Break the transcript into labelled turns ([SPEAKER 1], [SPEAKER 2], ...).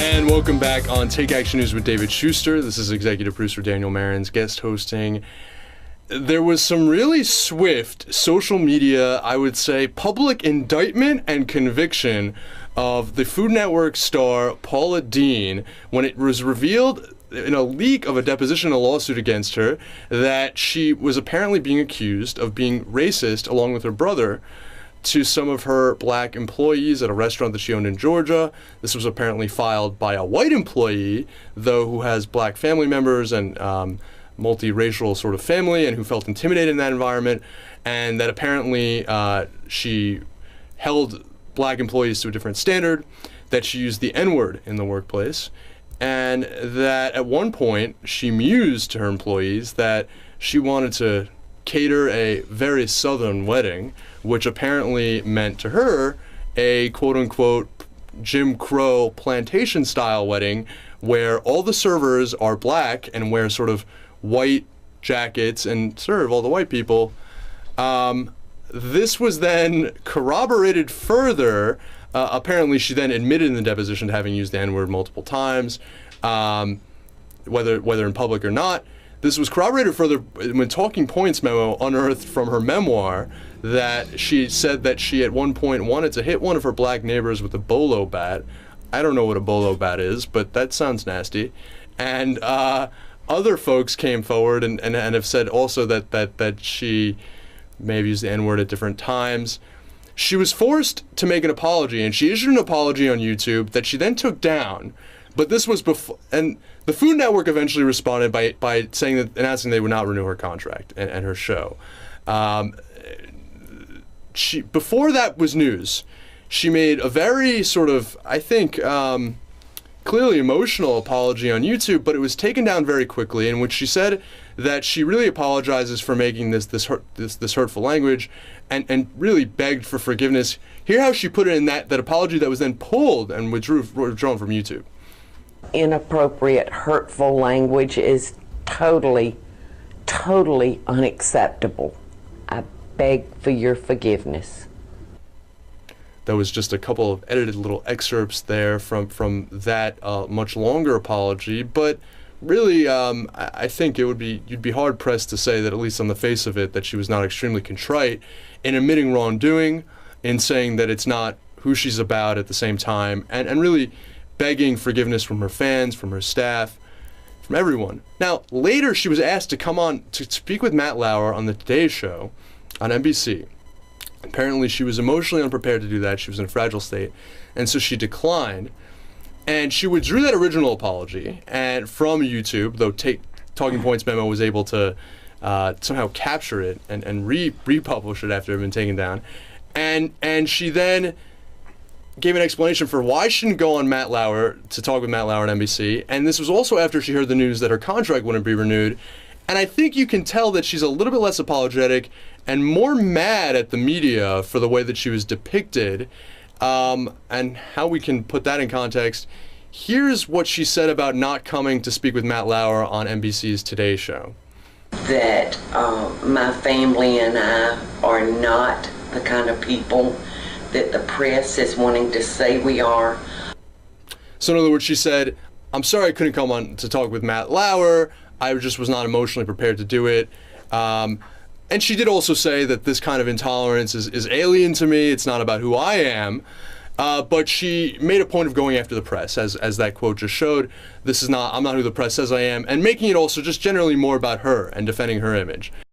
[SPEAKER 1] And welcome back on Take Action News with David Shuster. This is executive producer Daniel Marin's guest hosting. There was some really swift social media, I would say, public indictment and conviction of the Food Network star Paula Deen when it was revealed in a leak of a deposition and a lawsuit against her that she was apparently being accused of being racist along with her brother to some of her black employees at a restaurant that she owned in Georgia. This was apparently filed by a white employee, though, who has black family members and multiracial sort of family, and who felt intimidated in that environment, and that apparently she held black employees to a different standard, that she used the N-word in the workplace, and that at one point she mused to her employees that she wanted to cater a very southern wedding, which apparently meant to her a quote-unquote Jim Crow plantation-style wedding where all the servers are black and wear sort of white jackets and serve all the white people. This was then corroborated further. Apparently she then admitted in the deposition to having used the N-word multiple times, whether in public or not. This was corroborated further when Talking Points memo unearthed from her memoir that she said that she at one point wanted to hit one of her black neighbors with a bolo bat. I don't know what a bolo bat is, but that sounds nasty. And other folks came forward and have said also that she may have used the N-word at different times. She was forced to make an apology, and she issued an apology on YouTube that she then took down. But this was before, and the Food Network eventually responded by saying that, announcing they would not renew her contract and her show. Before that was news, she made a very sort of, I think, clearly emotional apology on YouTube, but it was taken down very quickly, in which she said that she really apologizes for making this hurtful language, and really begged for forgiveness. Hear how she put it in that apology that was then pulled and withdrawn from YouTube.
[SPEAKER 2] Inappropriate, hurtful language is totally unacceptable. I beg for your forgiveness.
[SPEAKER 1] That was just a couple of edited little excerpts there from that much longer apology, but really I think you'd be hard pressed to say that, at least on the face of it, that she was not extremely contrite in admitting wrongdoing, in saying that it's not who she's about at the same time, and really begging forgiveness from her fans, from her staff, from everyone. Now, later she was asked to come on to speak with Matt Lauer on the Today Show on NBC. Apparently she was emotionally unprepared to do that. She was in a fragile state, and so she declined. And she withdrew that original apology and from YouTube, though Talking Points memo was able to somehow capture it and republish it after it had been taken down. And she then gave an explanation for why she didn't go on Matt Lauer to talk with Matt Lauer on NBC. And this was also after she heard the news that her contract wouldn't be renewed. And I think you can tell that she's a little bit less apologetic and more mad at the media for the way that she was depicted. And how we can put that in context. Here's what she said about not coming to speak with Matt Lauer on NBC's Today Show.
[SPEAKER 2] That my family and I are not the kind of people that the press is wanting to say we are.
[SPEAKER 1] So in other words, she said, I'm sorry I couldn't come on to talk with Matt Lauer. I just was not emotionally prepared to do it. And she did also say that this kind of intolerance is alien to me. It's not about who I am. But she made a point of going after the press, as that quote just showed. I'm not who the press says I am, and making it also just generally more about her and defending her image.